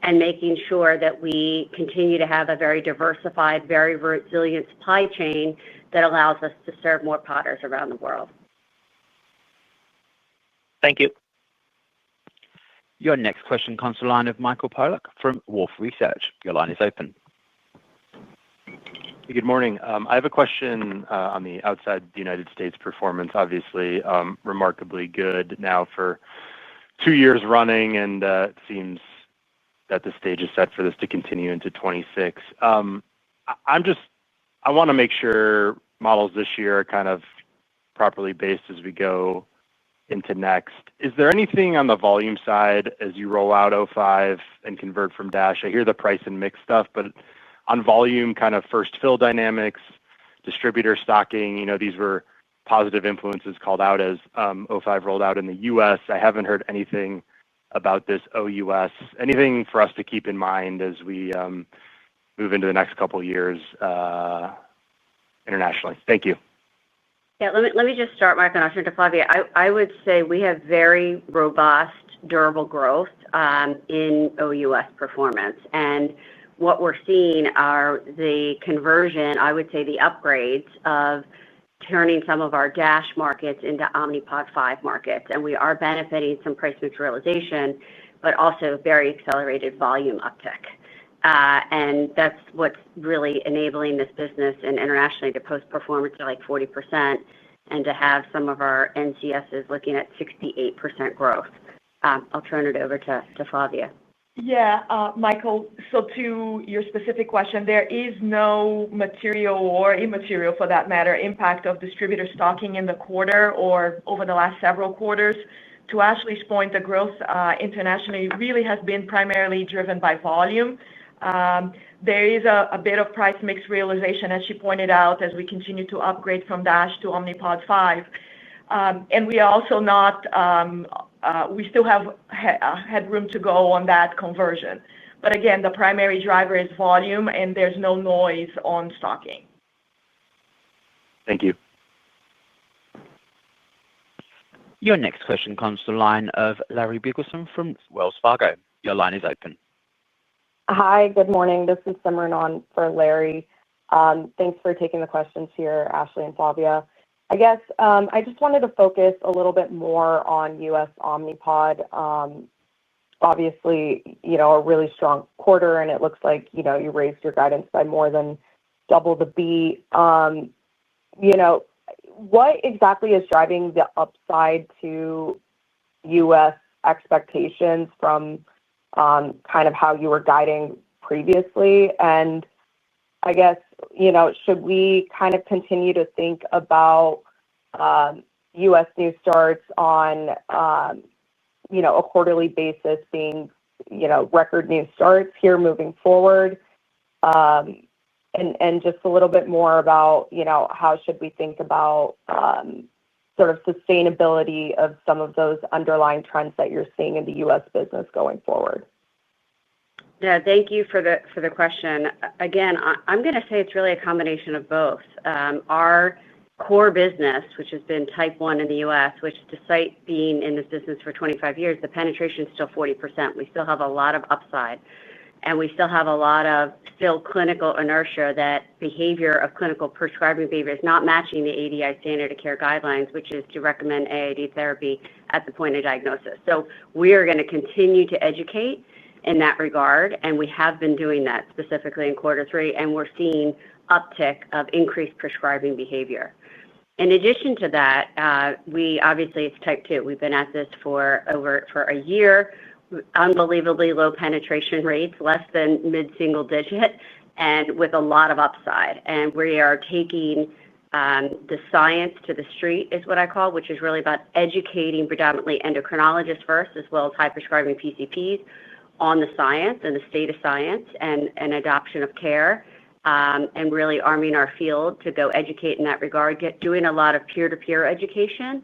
and making sure that we continue to have a very diversified, very resilient supply chain that allows us to serve more podders around the world. Thank you. Your next question comes to the line of Michael Polark from Wolfe Research. Your line is open. Good morning. I have a question on the outside the United States performance. Obviously, remarkably good now for 2 years running, and it seems that the stage is set for this to continue into 2026. I want to make sure models this year are kind of properly based as we go into next. Is there anything on the volume side as you roll out O5 and convert from Dash? I hear the price and mix stuff, but on volume, kind of first fill dynamics, distributor stocking, these were positive influences called out as O5 rolled out in the U.S. I haven't heard anything about this OUS. Anything for us to keep in mind as we move into the next couple of years internationally? Thank you. Yeah, let me just start, Mark, and I'll turn to Flavia. I would say we have very robust, durable growth in OUS performance. And what we're seeing are the conversion, I would say the upgrades of turning some of our Dash markets into Omnipod 5 markets. And we are benefiting some price neutralization, but also very accelerated volume uptick. And that's what's really enabling this business and internationally to post performance to like 40% and to have some of our NCSs looking at 68% growth. I'll turn it over to Flavia. Yeah, Michael, so to your specific question, there is no material or immaterial, for that matter, impact of distributor stocking in the quarter or over the last several quarters. To Ashley's point, the growth internationally really has been primarily driven by volume. There is a bit of price mix realization, as she pointed out, as we continue to upgrade from Dash to Omnipod 5. And we are also not, we still have headroom to go on that conversion. But again, the primary driver is volume, and there's no noise on stocking. Thank you. Your next question comes to the line of Larry Biegelsen from Wells Fargo. Your line is open. Hi, good morning. This is Simran on for Larry. Thanks for taking the questions here, Ashley and Flavia. I guess I just wanted to focus a little bit more on U.S. Omnipod. Obviously, a really strong quarter, and it looks like, you raised your guidance by more than double the beat. What exactly is driving the upside to U.S. expectations from kind of how you were guiding previously? And I guess, should we kind of continue to think about U.S. new starts on, a quarterly basis being, record new starts here moving forward? And just a little bit more about, how should we think about sort of sustainability of some of those underlying trends that you're seeing in the U.S. business going forward? Yeah, thank you for the question. Again, I'm going to say it's really a combination of both. Our core business, which has been type 1 in the U.S., which despite being in this business for 25 years, the penetration is still 40%. We still have a lot of upside, and we still have a lot of clinical inertia that behavior of clinical prescribing behavior is not matching the ADI standard of care guidelines, which is to recommend AID therapy at the point of diagnosis. So we are going to continue to educate in that regard, and we have been doing that specifically in Q3, and we're seeing uptick of increased prescribing behavior. In addition to that, it's type 2. We've been at this for a year, unbelievably low penetration rates, less than mid-single digit, and with a lot of upside. And we are taking the science to the street, is what I call, which is really about educating predominantly endocrinologists first, as well as high prescribing PCPs, on the science and the state of science and adoption of care, and really arming our field to go educate in that regard, doing a lot of peer-to-peer education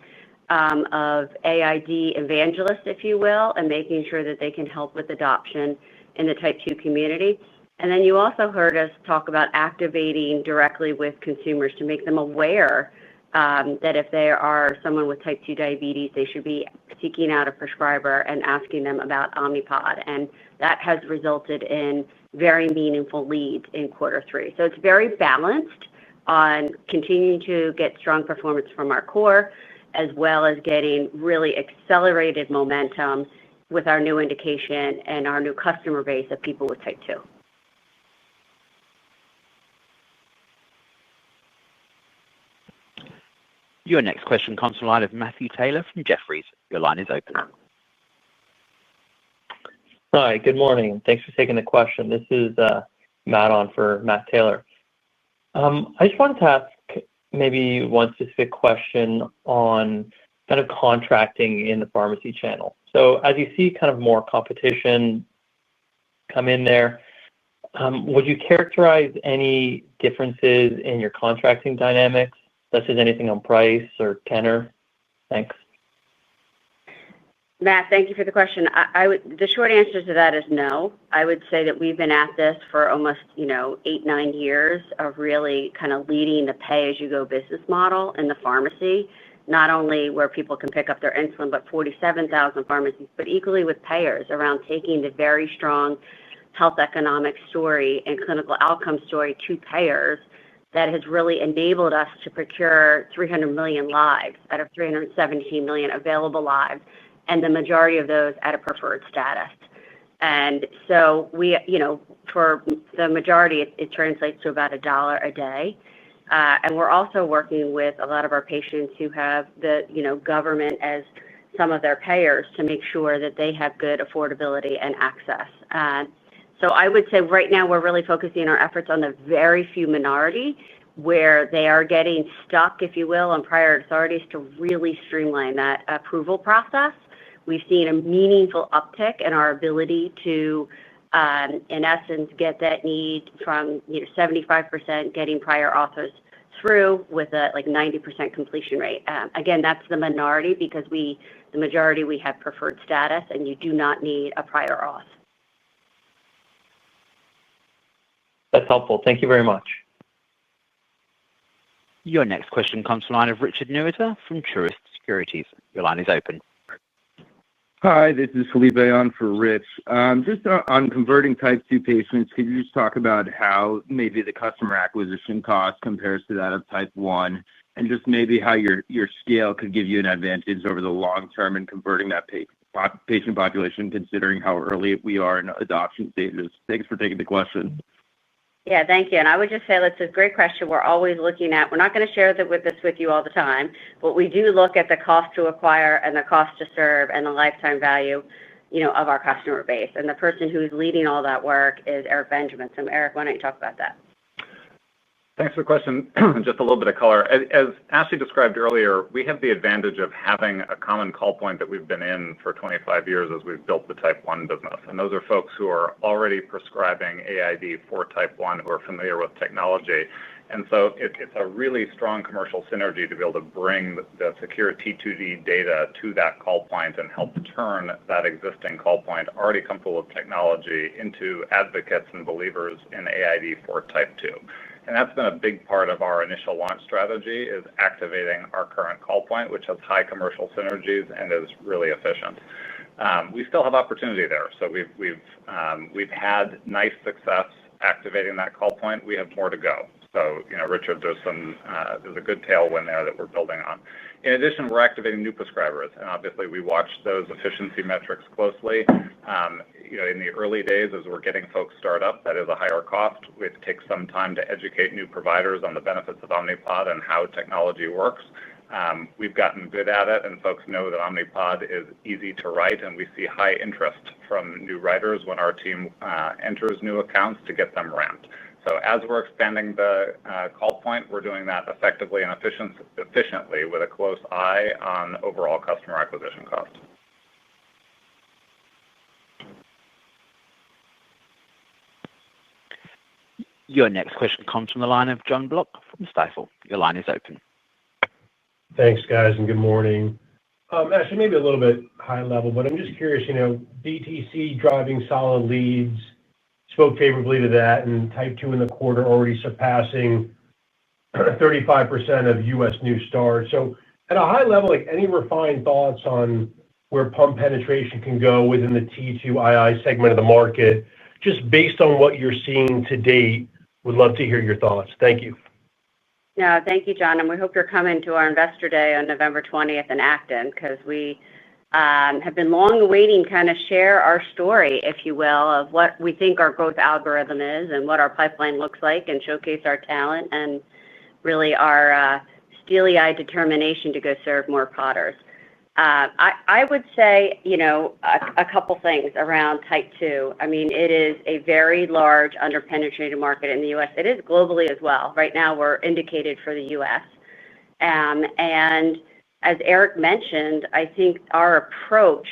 of AID evangelists, if you will, and making sure that they can help with adoption in the type 2 community. And then you also heard us talk about activating directly with consumers to make them aware that if they are someone with type 2 diabetes, they should be seeking out a prescriber and asking them about Omnipod. And that has resulted in very meaningful leads in Q3. So it's very balanced on continuing to get strong performance from our core, as well as getting really accelerated momentum with our new indication and our new customer base of people with type 2. Your next question comes from the line of Matthew Taylor from Jefferies. Your line is open. Hi, good morning. Thanks for taking the question. This is Matt on for Matt Taylor. I just wanted to ask maybe one specific question on kind of contracting in the pharmacy channel. So as you see kind of more competition come in there, would you characterize any differences in your contracting dynamics, such as anything on price or tenor? Thanks. Matt, thank you for the question. The short answer to that is no. I would say that we've been at this for almost 8-9 years of really kind of leading the pay-as-you-go business model in the pharmacy, not only where people can pick up their insulin, but 47,000 pharmacies, but equally with payers around taking the very strong health economic story and clinical outcome story to payers that has really enabled us to procure 300 million lives out of 317 million available lives, and the majority of those at a preferred status. And so for the majority, it translates to about $1 a day. And we're also working with a lot of our patients who have the government as some of their payers to make sure that they have good affordability and access. So I would say right now we're really focusing our efforts on the very few minority where they are getting stuck, if you will, on prior authorities to really streamline that approval process. We've seen a meaningful uptick in our ability to, in essence, get that need from 75% getting prior authors through with a 90% completion rate. Again, that's the minority because the majority we have preferred status, and you do not need a prior auth. That's helpful. Thank you very much. Your next question comes from the line of Richard Newitter from Truist Securities. Your line is open. Hi, this is Felipe on for Rich. Just on converting type 2 patients, could you just talk about how maybe the customer acquisition cost compares to that of type 1, and just maybe how your scale could give you an advantage over the long term in converting that patient population, considering how early we are in adoption stages? Thanks for taking the question. Yeah, thank you. And I would just say that's a great question. We're always looking at, we're not going to share this with you all the time, but we do look at the cost to acquire and the cost to serve and the lifetime value, of our customer base. And the person who's leading all that work is Eric Benjamin. So Eric, why don't you talk about that? Thanks for the question. Just a little bit of color. As Ashley described earlier, we have the advantage of having a common call point that we've been in for 25 years as we've built the type 1 business. And those are folks who are already prescribing AID for type 1 who are familiar with technology. And so it's a really strong commercial synergy to be able to bring the secure T2D data to that call point and help turn that existing call point, already comfortable with technology, into advocates and believers in AID for type 2. And that's been a big part of our initial launch strategy, is activating our current call point, which has high commercial synergies and is really efficient. We still have opportunity there. So we've had nice success activating that call point. We have more to go. So, Richard, there's a good tailwind there that we're building on. In addition, we're activating new prescribers, and obviously we watch those efficiency metrics closely. In the early days, as we're getting folks start up, that is a higher cost. We have to take some time to educate new providers on the benefits of Omnipod and how technology works. We've gotten good at it, and folks know that Omnipod is easy to write, and we see high interest from new writers when our team enters new accounts to get them ramped. So as we're expanding the call point, we're doing that effectively and efficiently with a close eye on overall customer acquisition cost. Your next question comes from the line of Jon Block from Stifel. Your line is open. Thanks, guys, and good morning. Actually, maybe a little bit high level, but I'm just curious, DTC driving solid leads, spoke favorably to that, and type 2 in the quarter already surpassing 35% of U.S. new starts. So at a high level, any refined thoughts on where pump penetration can go within the T2II segment of the market, just based on what you're seeing to date? Would love to hear your thoughts. Thank you. No, thank you, John. And we hope you're coming to our Investor Day on November 20th in Acton, because we have been long awaiting kind of share our story, if you will, of what we think our growth algorithm is and what our pipeline looks like, and showcase our talent and really our steely-eyed determination to go serve more Podders. I would say, a couple things around type 2. I mean, it is a very large underpenetrated market in the U.S. It is globally as well. Right now, we're indicated for the U.S. And as Eric mentioned, I think our approach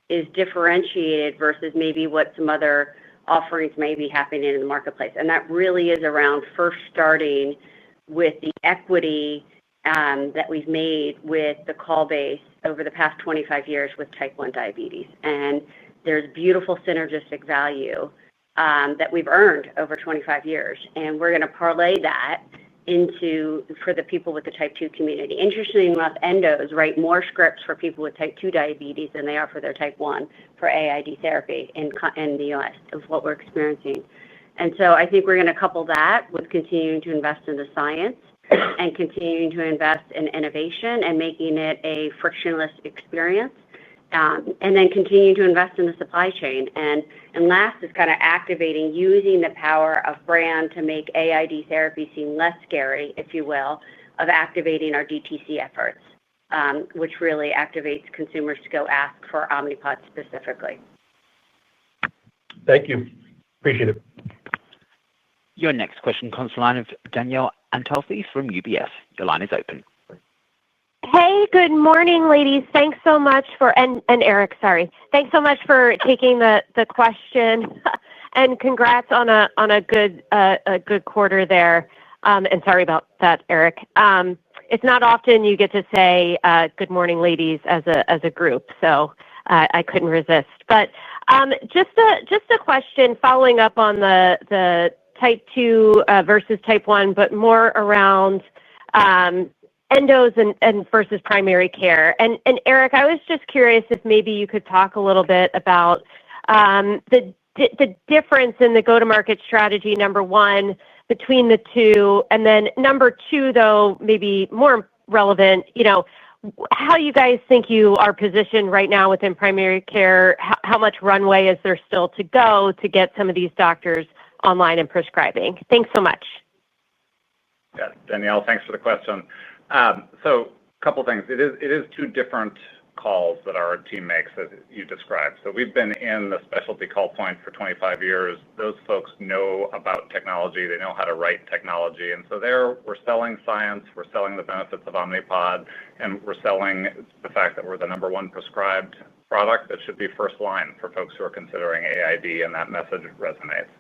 is differentiated versus maybe what some other offerings may be happening in the marketplace. And that really is around first starting with the equity that we've made with the call base over the past 25 years with type 1 diabetes. And there's beautiful synergistic value that we've earned over 25 years. And we're going to parlay that for the people with the type 2 community. Interestingly enough, endos write more scripts for people with type 2 diabetes than they are for their type 1 for AID therapy in the U.S. of what we're experiencing. And so I think we're going to couple that with continuing to invest in the science and continuing to invest in innovation and making it a frictionless experience, and then continue to invest in the supply chain. And last is kind of activating, using the power of brand to make AID therapy seem less scary, if you will, of activating our DTC efforts, which really activates consumers to go ask for Omnipod specifically. Thank you. Appreciate it. Your next question comes from the line of Danielle Antalffy from UBS. Your line is open. Hey, good morning, ladies. Thanks so much and Eric, sorry. Thanks so much for taking the question, and congrats on a good quarter there. And sorry about that, Eric. It's not often you get to say good morning, ladies, as a group, so I couldn't resist. But just a question following up on the type 2 versus type 1, but more around endos and versus primary care. And Eric, I was just curious if maybe you could talk a little bit about the difference in the go-to-market strategy, number one, between the two, and then number two, though, maybe more relevant, how you guys think you are positioned right now within primary care. How much runway is there still to go to get some of these doctors online and prescribing? Thanks so much. Yeah, Danielle, thanks for the question. So a couple things. It is two different calls that our team makes, as you described. So we've been in the specialty call point for 25 years. Those folks know about technology. They know how to write technology. And so we're selling science, we're selling the benefits of Omnipod, and we're selling the fact that we're the number one prescribed product that should be first line for folks who are considering AID, and that message resonates.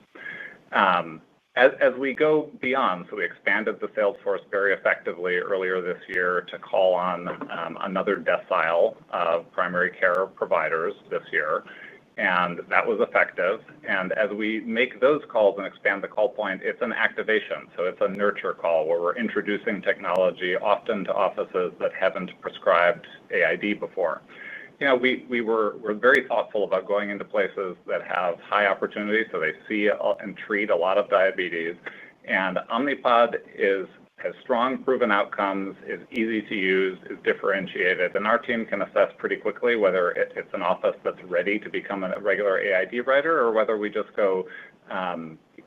As we go beyond, so we expanded the sales force very effectively earlier this year to call on another decile of primary care providers this year, and that was effective. And as we make those calls and expand the call point, it's an activation. So it's a nurture call where we're introducing technology often to offices that haven't prescribed AID before. We're very thoughtful about going into places that have high opportunity, so they see and treat a lot of diabetes. And Omnipod has strong proven outcomes, is easy to use, is differentiated, and our team can assess pretty quickly whether it's an office that's ready to become a regular AID writer, or whether we just go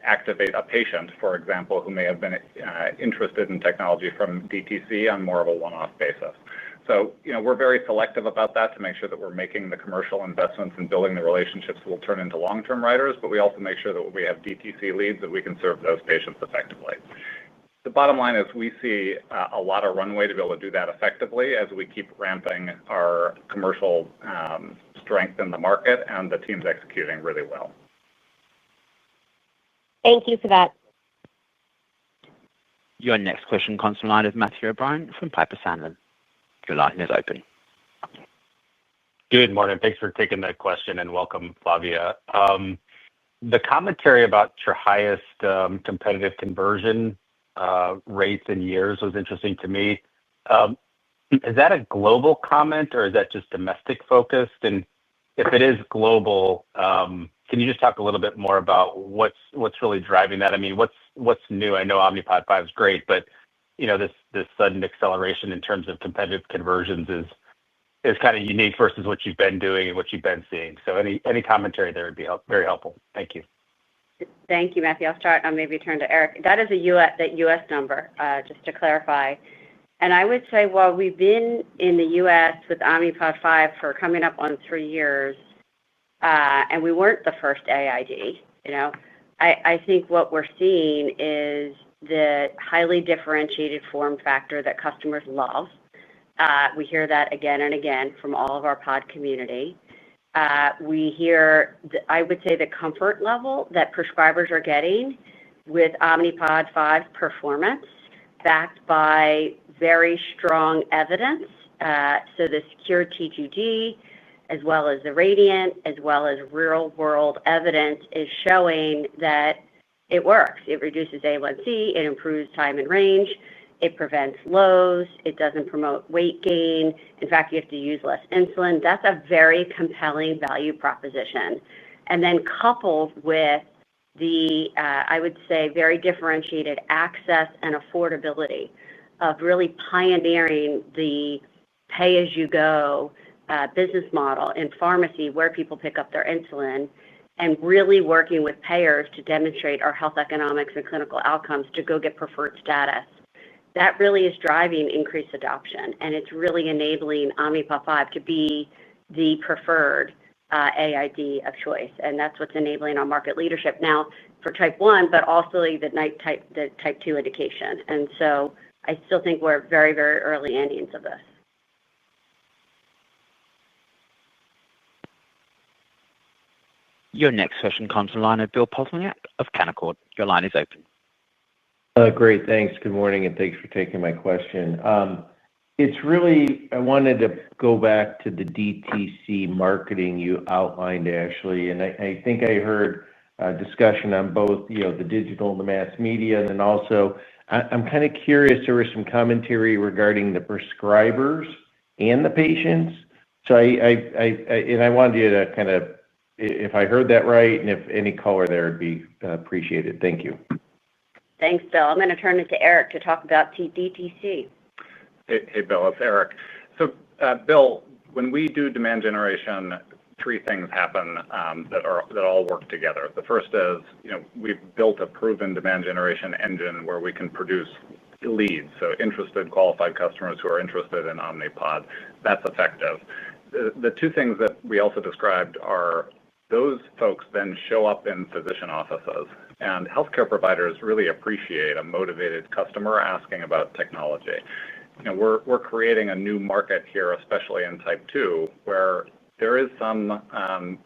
activate a patient, for example, who may have been interested in technology from DTC on more of a one-off basis. So, we're very selective about that to make sure that we're making the commercial investments and building the relationships that will turn into long-term writers, but we also make sure that when we have DTC leads, that we can serve those patients effectively. The bottom line is we see a lot of runway to be able to do that effectively as we keep ramping our commercial strength in the market, and the team's executing really well. Thank you for that. Your next question comes from the line of Matthew O'Brien from Piper Sandler. Your line is open. Good morning. Thanks for taking that question and welcome, Flavia. The commentary about your highest competitive conversion rates in years was interesting to me. Is that a global comment or is that just domestic focused? And if it is global, can you just talk a little bit more about what's really driving that? I mean, what's new? I know Omnipod 5 is great, but this sudden acceleration in terms of competitive conversions is kind of unique versus what you've been doing and what you've been seeing. So any commentary there would be very helpful. Thank you. Thank you, Matthew. I'll start and maybe turn to Eric. That is that U.S. number, just to clarify. And I would say, while we've been in the U.S. with Omnipod 5 for coming up on 3 years, and we weren't the first AID, I think what we're seeing is the highly differentiated form factor that customers love. We hear that again and again from all of our pod community. We hear, I would say, the comfort level that prescribers are getting with Omnipod 5's performance, backed by very strong evidence. So the secure TGD, as well as the Radiant, as well as real-world evidence, is showing that it works. It reduces A1C, it improves time and range, it prevents lows, it doesn't promote weight gain. In fact, you have to use less insulin. That's a very compelling value proposition. And then coupled with the, I would say, very differentiated access and affordability of really pioneering the pay-as-you-go business model in pharmacy where people pick up their insulin, and really working with payers to demonstrate our health economics and clinical outcomes to go get preferred status. That really is driving increased adoption, and it's really enabling Omnipod 5 to be the preferred AID of choice. And that's what's enabling our market leadership now for type 1, but also the type 2 indication. And so I still think we're very, very early innings of this. Your next question comes from the line of Bill Plovanic of Canaccord. Your line is open. Great. Thanks. Good morning, and thanks for taking my question. I wanted to go back to the DTC marketing you outlined, Ashley, and I think I heard a discussion on both, the digital and the mass media, and then also I'm kind of curious, there was some commentary regarding the prescribers and the patients. So I wanted you to kind of, if I heard that right, and if any color there would be appreciated. Thank you. Thanks, Bill. I'm going to turn it to Eric to talk about DTC. Hey, Bill, it's Eric. So, Bill, when we do demand generation, 3 things happen that all work together. The first is, we've built a proven demand generation engine where we can produce leads, so interested, qualified customers who are interested in Omnipod. That's effective. The 2 things that we also described are those folks then show up in physician offices, and healthcare providers really appreciate a motivated customer asking about technology. We're creating a new market here, especially in type 2, where there is some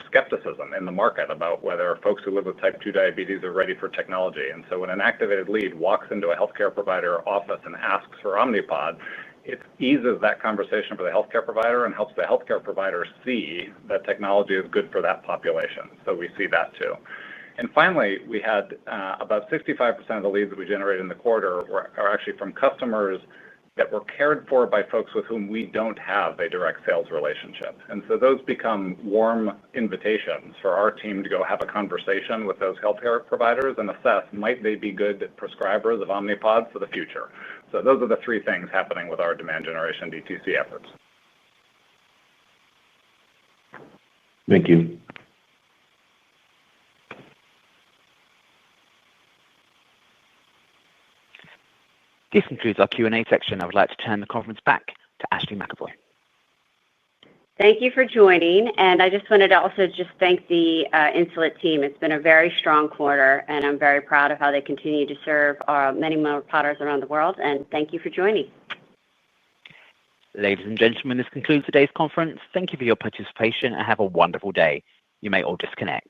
skepticism in the market about whether folks who live with type 2 diabetes are ready for technology. And so when an activated lead walks into a healthcare provider office and asks for Omnipod, it eases that conversation for the healthcare provider and helps the healthcare provider see that technology is good for that population. So we see that too. And finally, we had about 65% of the leads that we generated in the quarter are actually from customers that were cared for by folks with whom we don't have a direct sales relationship. And so those become warm invitations for our team to go have a conversation with those healthcare providers and assess, might they be good prescribers of Omnipod for the future? So those are the 3 things happening with our demand generation DTC efforts. Thank you. This concludes our Q&A section. I would like to turn the conference back to Ashley McEvoy. Thank you for joining, and I just wanted to also just thank the Insulet team. It's been a very strong quarter, and I'm very proud of how they continue to serve many more podders around the world, and thank you for joining. Ladies and gentlemen, this concludes today's conference. Thank you for your participation, and have a wonderful day. You may all disconnect.